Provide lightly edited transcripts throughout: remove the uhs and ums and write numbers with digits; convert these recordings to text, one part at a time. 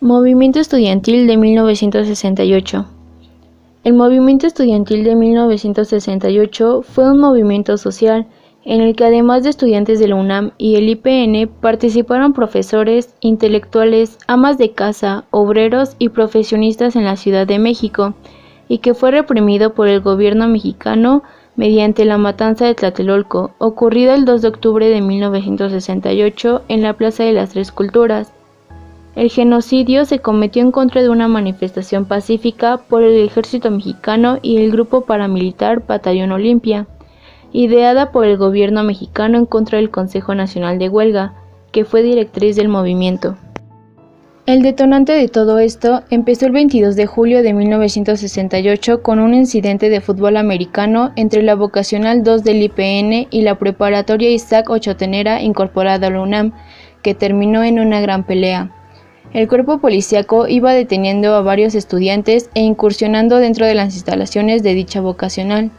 Movimiento estudiantil de 1968. El movimiento estudiantil de 1968 fue un movimiento social en el que además de estudiantes de la UNAM y el IPN participaron profesores, intelectuales, amas de casa, obreros y profesionistas en la Ciudad de México, y que fue reprimido por el gobierno mexicano mediante la matanza de Tlatelolco, ocurrida el 2 de octubre de 1968 en la Plaza de las Tres Culturas. El genocidio se cometió en contra de una manifestación pacífica por el ejército mexicano y el grupo paramilitar Batallón Olimpia, ideada por el gobierno mexicano en contra del Consejo Nacional de Huelga, que fue directriz del movimiento. El detonante de todo esto empezó el 22 de julio de 1968 con un incidente de fútbol americano entre la Vocacional 2 del IPN y la Preparatoria Isaac Ochotenera incorporada a la UNAM, que terminó en una gran pelea. El cuerpo policíaco iba deteniendo a varios estudiantes e incursionando dentro de las instalaciones de dicha vocacional.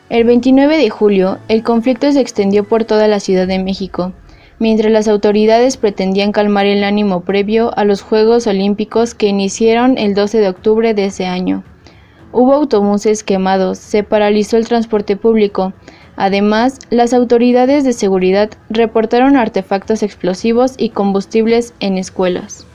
El 29 de julio, el conflicto se extendió por toda la Ciudad de México, mientras las autoridades pretendían calmar el ánimo previo a los Juegos Olímpicos que iniciaron el 12 de octubre de ese año. Hubo autobuses quemados, se paralizó el transporte público. Además, las autoridades de seguridad reportaron artefactos explosivos y combustibles en escuelas.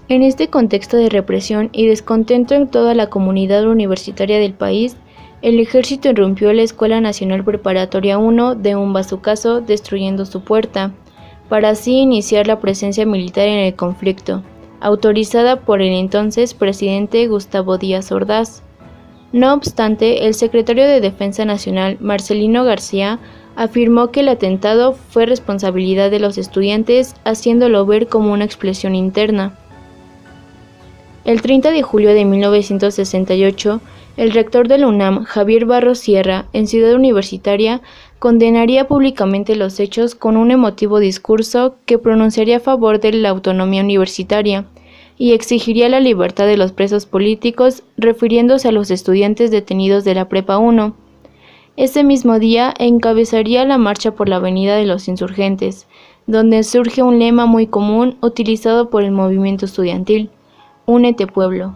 En este contexto de represión y descontento en toda la comunidad universitaria del país, el ejército irrumpió la Escuela Nacional Preparatoria 1 de un bazucazo, destruyendo su puerta, para así iniciar la presencia militar en el conflicto, autorizada por el entonces presidente Gustavo Díaz Ordaz. No obstante, el secretario de Defensa Nacional, Marcelino García, afirmó que el atentado fue responsabilidad de los estudiantes, haciéndolo ver como una explosión interna. El 30 de julio de 1968, el rector de la UNAM, Javier Barros Sierra, en Ciudad Universitaria, condenaría públicamente los hechos con un emotivo discurso que pronunciaría a favor de la autonomía universitaria y exigiría la libertad de los presos políticos, refiriéndose a los estudiantes detenidos de la Prepa 1. Ese mismo día encabezaría la marcha por la Avenida de los Insurgentes, donde surge un lema muy común utilizado por el movimiento estudiantil: Únete, pueblo.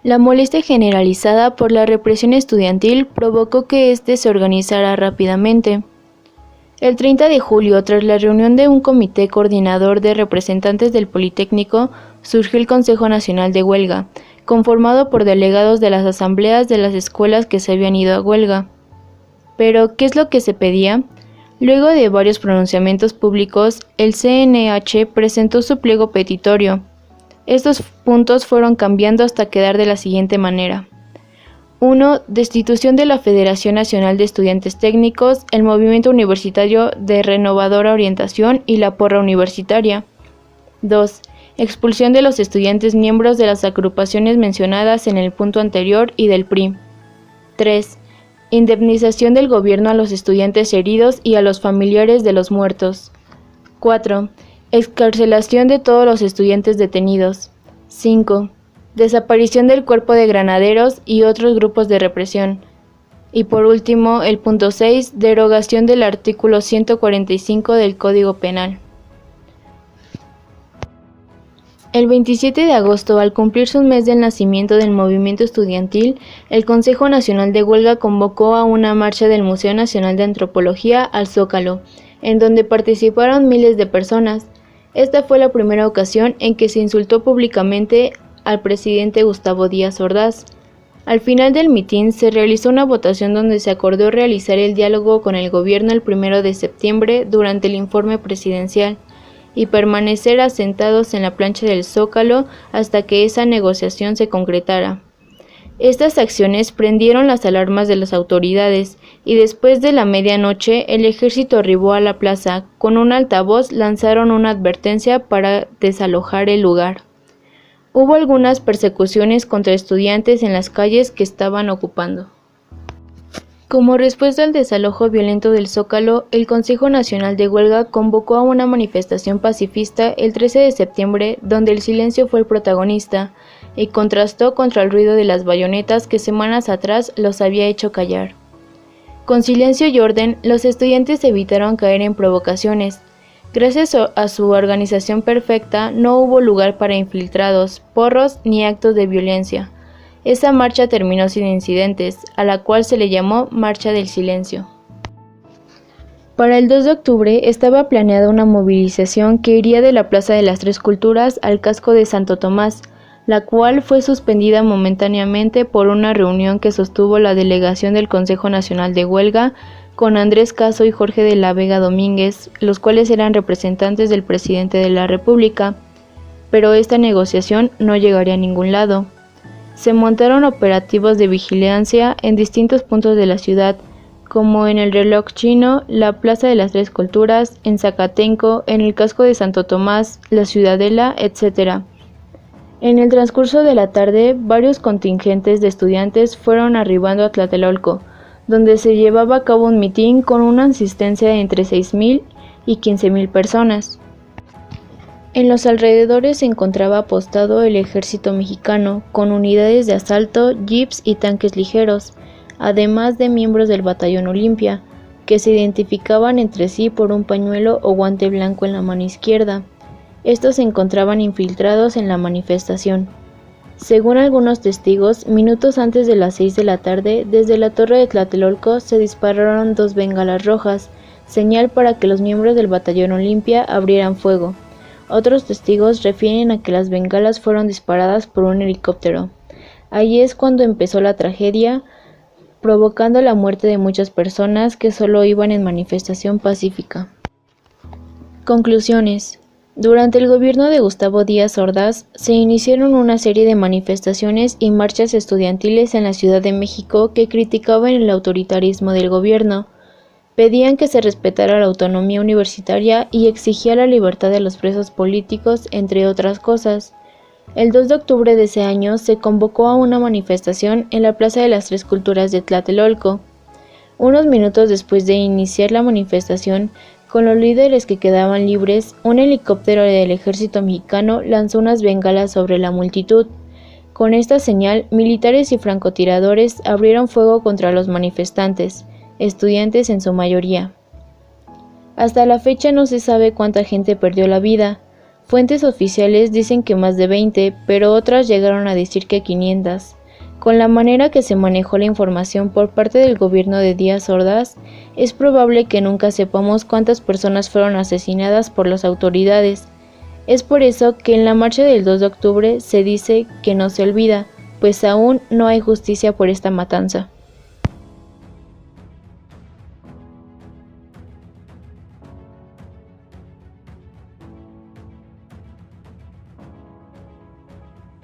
La molestia generalizada por la represión estudiantil provocó que éste se organizara rápidamente. El 30 de julio, tras la reunión de un comité coordinador de representantes del Politécnico, surgió el Consejo Nacional de Huelga, conformado por delegados de las asambleas de las escuelas que se habían ido a huelga. Pero, ¿qué es lo que se pedía? Luego de varios pronunciamientos públicos, el CNH presentó su pliego petitorio. Estos puntos fueron cambiando hasta quedar de la siguiente manera. 1. Destitución de la Federación Nacional de Estudiantes Técnicos, el Movimiento Universitario de Renovadora Orientación y la Porra Universitaria. 2. Expulsión de los estudiantes miembros de las agrupaciones mencionadas en el punto anterior y del PRI. 3. Indemnización del gobierno a los estudiantes heridos y a los familiares de los muertos. 4. Excarcelación de todos los estudiantes detenidos. 5. Desaparición del cuerpo de granaderos y otros grupos de represión. Y por último, el punto 6, derogación del artículo 145 del Código Penal. El 27 de agosto, al cumplirse un mes del nacimiento del movimiento estudiantil, el Consejo Nacional de Huelga convocó a una marcha del Museo Nacional de Antropología al Zócalo, en donde participaron miles de personas. Esta fue la primera ocasión en que se insultó públicamente al presidente Gustavo Díaz Ordaz. Al final del mitin se realizó una votación donde se acordó realizar el diálogo con el gobierno el 1 de septiembre durante el informe presidencial y permanecer asentados en la plancha del Zócalo hasta que esa negociación se concretara. Estas acciones prendieron las alarmas de las autoridades y después de la medianoche el ejército arribó a la plaza. Con un altavoz lanzaron una advertencia para desalojar el lugar. Hubo algunas persecuciones contra estudiantes en las calles que estaban ocupando. Como respuesta al desalojo violento del Zócalo, el Consejo Nacional de Huelga convocó a una manifestación pacifista el 13 de septiembre, donde el silencio fue el protagonista, y contrastó contra el ruido de las bayonetas que semanas atrás los había hecho callar. Con silencio y orden, los estudiantes evitaron caer en provocaciones. Gracias a su organización perfecta, no hubo lugar para infiltrados, porros ni actos de violencia. Esa marcha terminó sin incidentes, a la cual se le llamó Marcha del Silencio. Para el 2 de octubre estaba planeada una movilización que iría de la Plaza de las Tres Culturas al casco de Santo Tomás, la cual fue suspendida momentáneamente por una reunión que sostuvo la delegación del Consejo Nacional de Huelga con Andrés Caso y Jorge de la Vega Domínguez, los cuales eran representantes del presidente de la República, pero esta negociación no llegaría a ningún lado. Se montaron operativos de vigilancia en distintos puntos de la ciudad, como en el Reloj Chino, la Plaza de las Tres Culturas, en Zacatenco, en el casco de Santo Tomás, la Ciudadela, etc. En el transcurso de la tarde, varios contingentes de estudiantes fueron arribando a Tlatelolco, donde se llevaba a cabo un mitin con una asistencia de entre 6,000 y 15,000 personas. En los alrededores se encontraba apostado el ejército mexicano, con unidades de asalto, jeeps y tanques ligeros, además de miembros del Batallón Olimpia, que se identificaban entre sí por un pañuelo o guante blanco en la mano izquierda. Estos se encontraban infiltrados en la manifestación. Según algunos testigos, minutos antes de las 6 de la tarde, desde la torre de Tlatelolco se dispararon 2 bengalas rojas, señal para que los miembros del Batallón Olimpia abrieran fuego. Otros testigos refieren a que las bengalas fueron disparadas por un helicóptero. Ahí es cuando empezó la tragedia, provocando la muerte de muchas personas que solo iban en manifestación pacífica. Conclusiones. Durante el gobierno de Gustavo Díaz Ordaz, se iniciaron una serie de manifestaciones y marchas estudiantiles en la Ciudad de México que criticaban el autoritarismo del gobierno, pedían que se respetara la autonomía universitaria y exigían la libertad de los presos políticos, entre otras cosas. El 2 de octubre de ese año se convocó a una manifestación en la Plaza de las Tres Culturas de Tlatelolco. Unos minutos después de iniciar la manifestación, con los líderes que quedaban libres, un helicóptero del ejército mexicano lanzó unas bengalas sobre la multitud. Con esta señal, militares y francotiradores abrieron fuego contra los manifestantes, estudiantes en su mayoría. Hasta la fecha no se sabe cuánta gente perdió la vida. Fuentes oficiales dicen que más de 20, pero otras llegaron a decir que 500. Con la manera que se manejó la información por parte del gobierno de Díaz Ordaz, es probable que nunca sepamos cuántas personas fueron asesinadas por las autoridades. Es por eso que en la marcha del 2 de octubre se dice que no se olvida, pues aún no hay justicia por esta matanza.